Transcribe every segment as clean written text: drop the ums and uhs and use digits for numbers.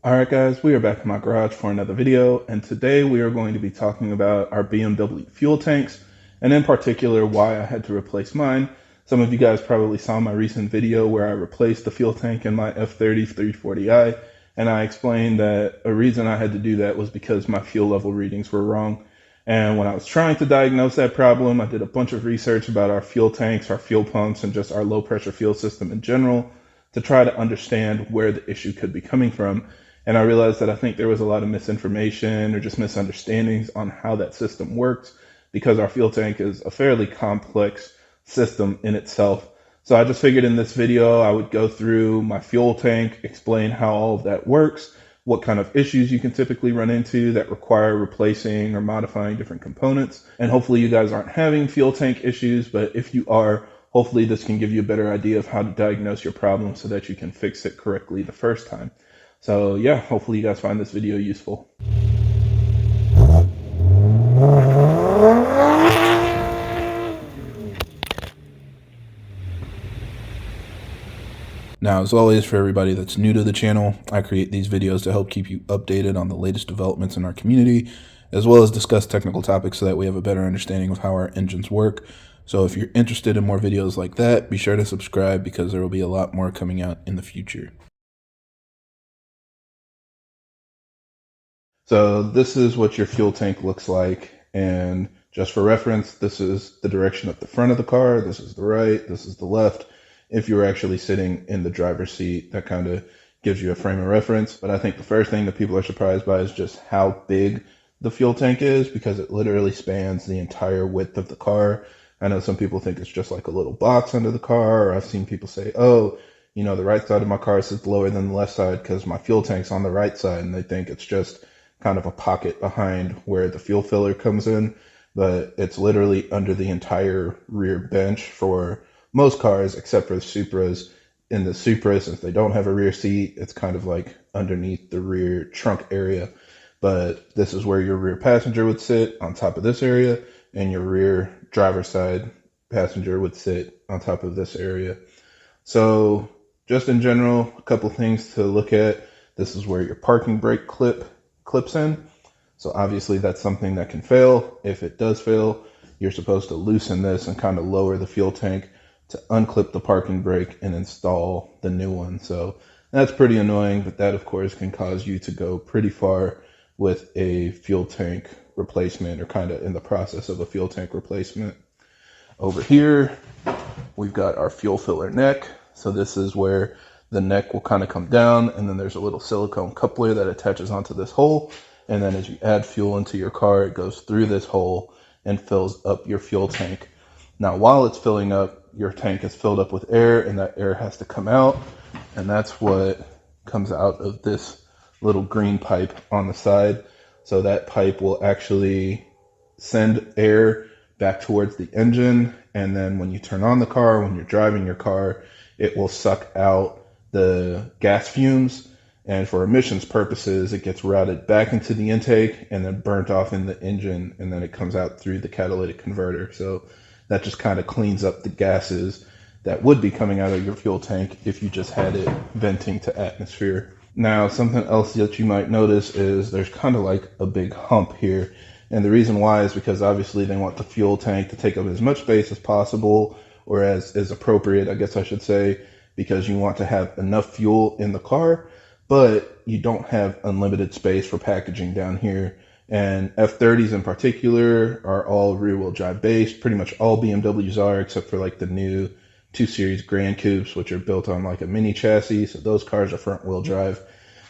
Alright guys, we are back in my garage for another video, and today we are going to be talking about our BMW fuel tanks, and in particular why I had to replace mine. Some of you guys probably saw my recent video where I replaced the fuel tank in my F30 340i, and I explained that a reason I had to do that was because my fuel level readings were wrong. And when I was trying to diagnose that problem, I did a bunch of research about our fuel tanks, our fuel pumps, and just our low pressure fuel system in general to try to understand where the issue could be coming from. And I realized that I think there was a lot of misinformation or just misunderstandings on how that system works, because our fuel tank is a fairly complex system in itself. So I just figured in this video I would go through my fuel tank, explain how all of that works, what kind of issues you can typically run into that require replacing or modifying different components. And hopefully you guys aren't having fuel tank issues, but if you are, hopefully this can give you a better idea of how to diagnose your problem so that you can fix it correctly the first time. So yeah, hopefully you guys find this video useful. Now, as always, for everybody that's new to the channel, I create these videos to help keep you updated on the latest developments in our community, as well as discuss technical topics so that we have a better understanding of how our engines work. So if you're interested in more videos like that, be sure to subscribe because there will be a lot more coming out in the future. So this is what your fuel tank looks like, and just for reference, this is the direction of the front of the car, this is the right, this is the left. If you're actually sitting in the driver's seat, that kind of gives you a frame of reference. But I think the first thing that people are surprised by is just how big the fuel tank is, because it literally spans the entire width of the car. I know some people think it's just like a little box under the car, or I've seen people say, oh, you know, the right side of my car sits lower than the left side because my fuel tank's on the right side, and they think it's just kind of a pocket behind where the fuel filler comes in, but it's literally under the entire rear bench for most cars except for the Supras. In the Supra, since they don't have a rear seat, it's kind of like underneath the rear trunk area. But this is where your rear passenger would sit, on top of this area, and your rear driver's side passenger would sit on top of this area. So just in general, a couple things to look at. This is where your parking brake clips in. So obviously that's something that can fail. If it does fail, you're supposed to loosen this and kind of lower the fuel tank to unclip the parking brake and install the new one. So that's pretty annoying, but that of course can cause you to go pretty far with a fuel tank replacement, or kind of in the process of a fuel tank replacement. Over here, we've got our fuel filler neck. So this is where the neck will kind of come down, and then there's a little silicone coupler that attaches onto this hole. And then as you add fuel into your car, it goes through this hole and fills up your fuel tank. Now, while it's filling up, your tank is filled up with air, and that air has to come out. And that's what comes out of this little green pipe on the side. So that pipe will actually send air back towards the engine. And then when you turn on the car, when you're driving your car, it will suck out the gas fumes, and for emissions purposes it gets routed back into the intake and then burnt off in the engine, and then it comes out through the catalytic converter. So that just kind of cleans up the gases that would be coming out of your fuel tank if you just had it venting to atmosphere. Now, something else that you might notice is there's kind of like a big hump here, and the reason why is because obviously they want the fuel tank to take up as much space as possible, or as is appropriate, I guess I should say, because you want to have enough fuel in the car, but you don't have unlimited space for packaging down here. And F30s in particular are all rear-wheel drive based. Pretty much all BMWs are, except for like the new 2 Series Grand Coupes, which are built on like a mini chassis. So those cars are front-wheel drive.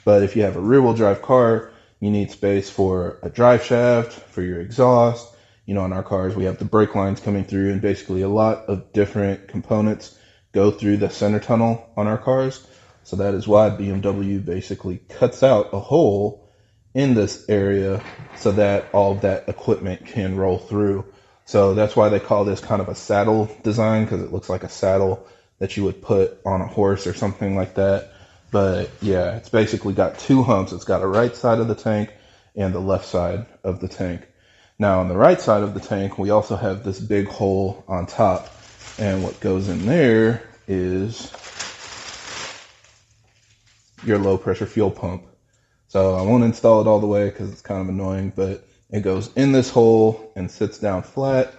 But if you have a rear-wheel drive car, you need space for a drive shaft, for your exhaust. You know, in our cars, we have the brake lines coming through, and basically a lot of different components go through the center tunnel on our cars. So that is why BMW basically cuts out a hole in this area so that all of that equipment can roll through. So that's why they call this kind of a saddle design, because it looks like a saddle that you would put on a horse or something like that. But yeah, it's basically got 2 humps. It's got a right side of the tank and the left side of the tank. Now on the right side of the tank, we also have this big hole on top. And what goes in there is your low pressure fuel pump. So I won't install it all the way because it's kind of annoying, but it goes in this hole and sits down flat.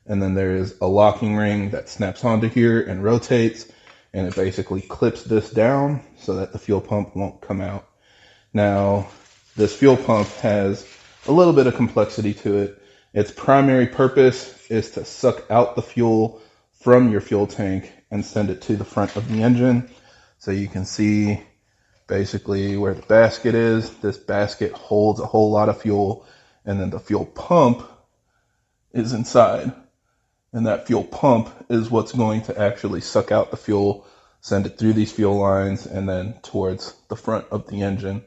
And then there is a locking ring that snaps onto here and rotates, and it basically clips this down so that the fuel pump won't come out. Now, this fuel pump has a little bit of complexity to it. Its primary purpose is to suck out the fuel from your fuel tank and send it to the front of the engine. So you can see basically where the basket is. This basket holds a whole lot of fuel, and then the fuel pump is inside. And that fuel pump is what's going to actually suck out the fuel, send it through these fuel lines, and then towards the front of the engine.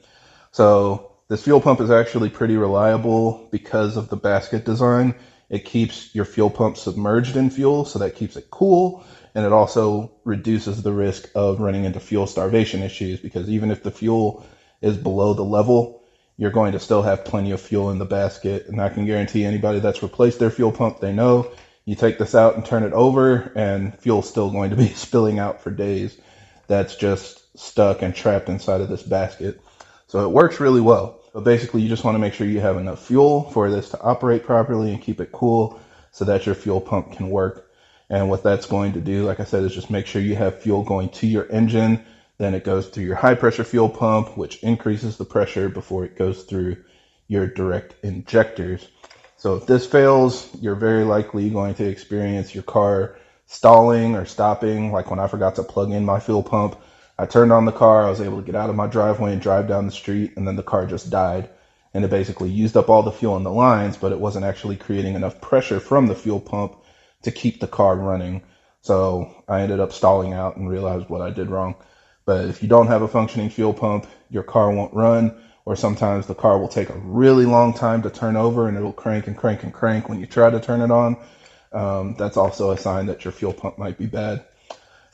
So this fuel pump is actually pretty reliable because of the basket design. It keeps your fuel pump submerged in fuel, so that keeps it cool. And it also reduces the risk of running into fuel starvation issues, because even if the fuel is below the level, you're going to still have plenty of fuel in the basket. And I can guarantee anybody that's replaced their fuel pump, they know you take this out and turn it over and fuel's still going to be spilling out for days. That's just stuck and trapped inside of this basket. So it works really well. But basically you just want to make sure you have enough fuel for this to operate properly and keep it cool so that your fuel pump can work. And what that's going to do, like I said, is just make sure you have fuel going to your engine. Then it goes through your high pressure fuel pump, which increases the pressure before it goes through your direct injectors. So if this fails, you're very likely going to experience your car stalling or stopping. Like when I forgot to plug in my fuel pump, I turned on the car, I was able to get out of my driveway and drive down the street, and then the car just died. And it basically used up all the fuel in the lines, but it wasn't actually creating enough pressure from the fuel pump to keep the car running. So I ended up stalling out and realized what I did wrong. But if you don't have a functioning fuel pump, your car won't run, or sometimes the car will take a really long time to turn over and it'll crank and crank and crank when you try to turn it on. That's also a sign that your fuel pump might be bad.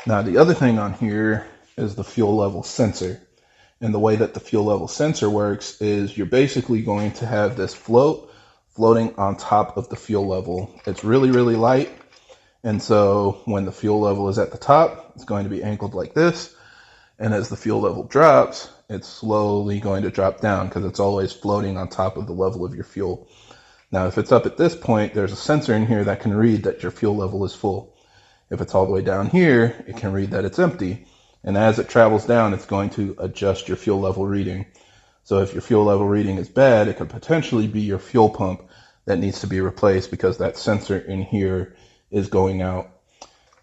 Now, the other thing on here is the fuel level sensor. And the way that the fuel level sensor works is you're basically going to have this floating on top of the fuel level. It's really, really light. And so when the fuel level is at the top, it's going to be angled like this. And as the fuel level drops, it's slowly going to drop down because it's always floating on top of the level of your fuel. Now, if it's up at this point, there's a sensor in here that can read that your fuel level is full. If it's all the way down here, it can read that it's empty. And as it travels down, it's going to adjust your fuel level reading. So if your fuel level reading is bad, it could potentially be your fuel pump that needs to be replaced because that sensor in here is going out.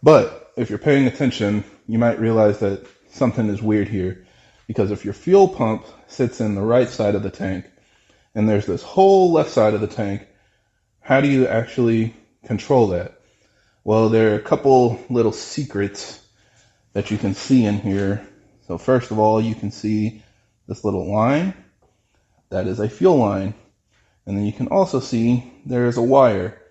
But if you're paying attention, you might realize that something is weird here, because if your fuel pump sits in the right side of the tank and there's this whole left side of the tank, how do you actually control that? Well, there are a couple little secrets that you can see in here. So first of all, you can see this little line. That is a fuel line. And then you can also see there is a wire.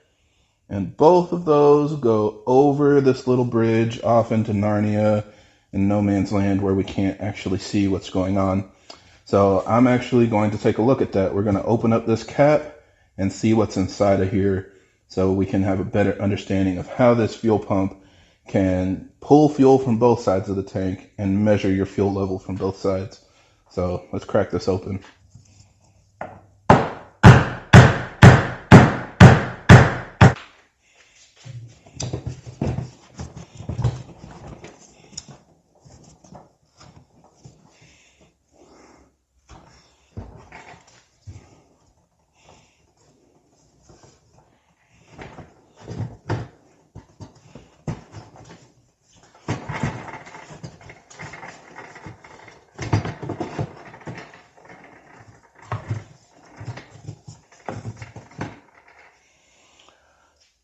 And both of those go over this little bridge off into Narnia in no man's land where we can't actually see what's going on. So I'm actually going to take a look at that. We're going to open up this cap and see what's inside of here so we can have a better understanding of how this fuel pump can pull fuel from both sides of the tank and measure your fuel level from both sides. So let's crack this open.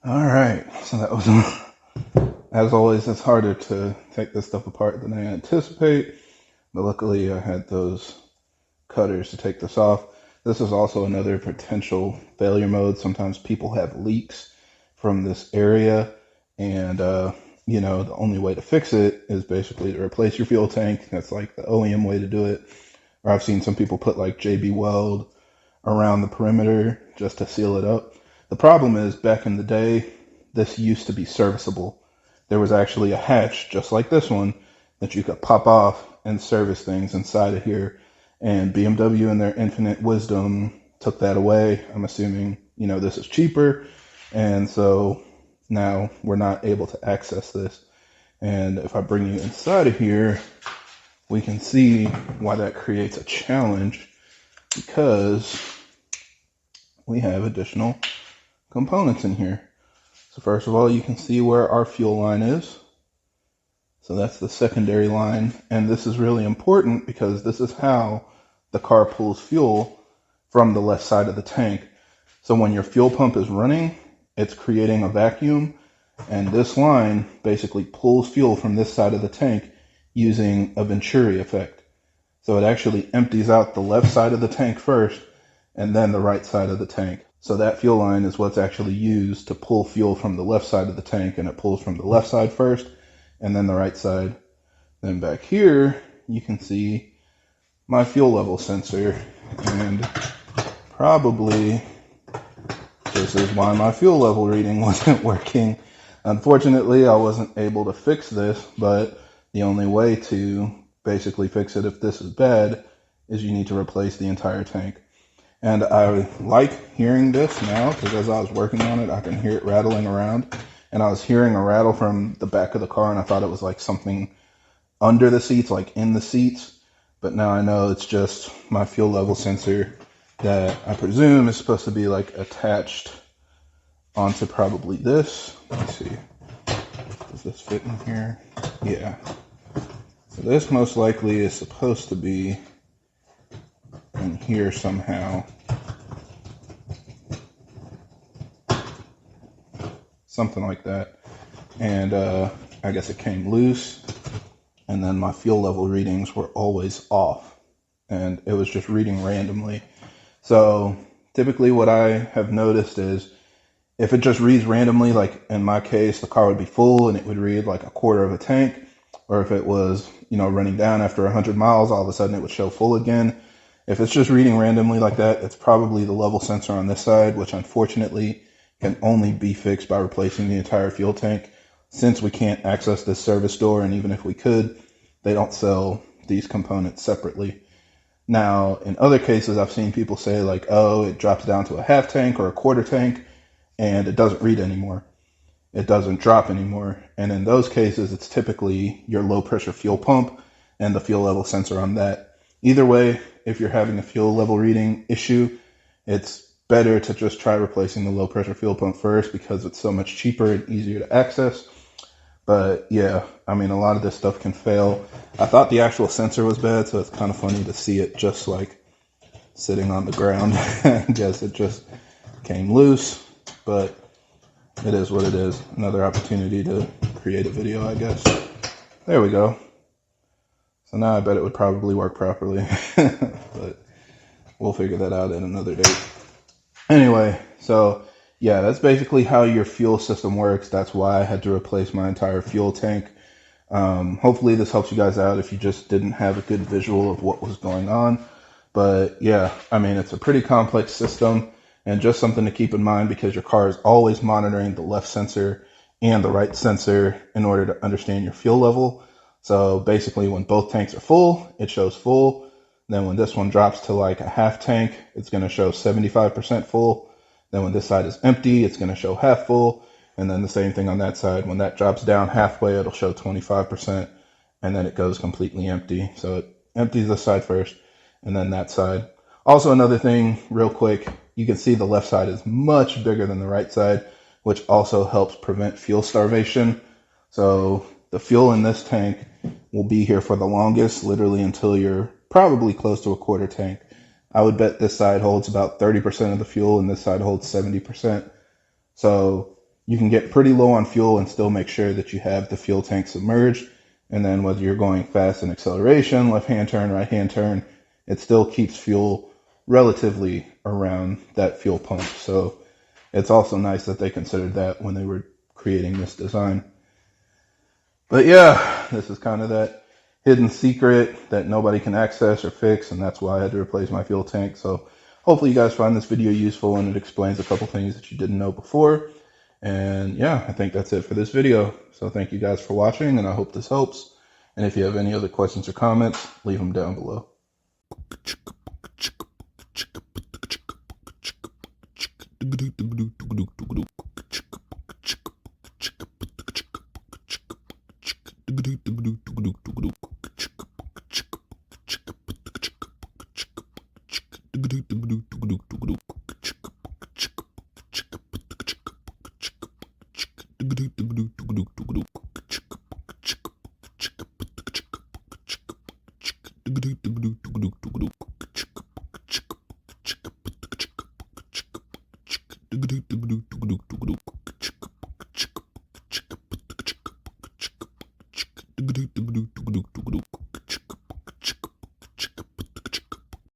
All right, so that was, as always, it's harder to take this stuff apart than I anticipate, but luckily I had those cutters to take this off. This is also another potential failure mode. Sometimes people have leaks from this area, and you know, the only way to fix it is basically to replace your fuel tank. That's like the OEM way to do it. Or I've seen some people put like JB Weld around the perimeter just to seal it up. The problem is, back in the day, this used to be serviceable. There was actually a hatch, just like this one, that you could pop off and service things inside of here. And BMW in their infinite wisdom took that away. I'm assuming, you know, this is cheaper. And so now we're not able to access this. And if I bring you inside of here, we can see why that creates a challenge, because we have additional components in here. So first of all, you can see where our fuel line is. So that's the secondary line. And this is really important because this is how the car pulls fuel from the left side of the tank. So when your fuel pump is running, it's creating a vacuum, and this line basically pulls fuel from this side of the tank using a Venturi effect. So it actually empties out the left side of the tank first and then the right side of the tank. So that fuel line is what's actually used to pull fuel from the left side of the tank, and it pulls from the left side first and then the right side. Then back here, you can see my fuel level sensor, and probably this is why my fuel level reading wasn't working. Unfortunately, I wasn't able to fix this, but the only way to basically fix it if this is bad is you need to replace the entire tank. And I like hearing this now, because as I was working on it, I can hear it rattling around. And I was hearing a rattle from the back of the car, and I thought it was like something under the seats, like in the seats. But now I know it's just my fuel level sensor that I presume is supposed to be like attached onto probably this. Let me see. Does this fit in here? Yeah. So this most likely is supposed to be in here somehow. Something like that. And I guess it came loose. And then my fuel level readings were always off. And it was just reading randomly. So typically what I have noticed is if it just reads randomly, like in my case, the car would be full and it would read like a quarter of a tank. Or if it was, you know, running down after 100 miles, all of a sudden it would show full again. If it's just reading randomly like that, it's probably the level sensor on this side, which unfortunately can only be fixed by replacing the entire fuel tank. Since we can't access this service door, and even if we could, they don't sell these components separately. Now, in other cases, I've seen people say like, oh, it drops down to a half tank or a quarter tank, and it doesn't read anymore. It doesn't drop anymore. And in those cases, it's typically your low pressure fuel pump and the fuel level sensor on that. Either way, if you're having a fuel level reading issue, it's better to just try replacing the low pressure fuel pump first, because it's so much cheaper and easier to access. But yeah, I mean, a lot of this stuff can fail. I thought the actual sensor was bad, so it's kind of funny to see it just like sitting on the ground. I guess it just came loose, but it is what it is. Another opportunity to create a video, I guess. There we go. So now I bet it would probably work properly, but we'll figure that out at another date. Anyway, so yeah, that's basically how your fuel system works. That's why I had to replace my entire fuel tank. Hopefully this helps you guys out if you just didn't have a good visual of what was going on. But yeah, I mean, it's a pretty complex system, and just something to keep in mind, because your car is always monitoring the left sensor and the right sensor in order to understand your fuel level. So basically when both tanks are full, it shows full. Then when this one drops to like a half tank, it's going to show 75% full. Then when this side is empty, it's going to show half full. And then the same thing on that side. When that drops down halfway, it'll show 25%. And then it goes completely empty. So it empties this side first and then that side. Also, another thing real quick, you can see the left side is much bigger than the right side, which also helps prevent fuel starvation. So the fuel in this tank will be here for the longest, literally until you're probably close to a quarter tank. I would bet this side holds about 30% of the fuel and this side holds 70%. So you can get pretty low on fuel and still make sure that you have the fuel tank submerged. And then whether you're going fast in acceleration, left-hand turn, right-hand turn, it still keeps fuel relatively around that fuel pump. So it's also nice that they considered that when they were creating this design. But yeah, this is kind of that hidden secret that nobody can access or fix, and that's why I had to replace my fuel tank. So hopefully you guys find this video useful and it explains a couple things that you didn't know before. And yeah, I think that's it for this video. So thank you guys for watching, and I hope this helps. And if you have any other questions or comments, leave them down below. Ch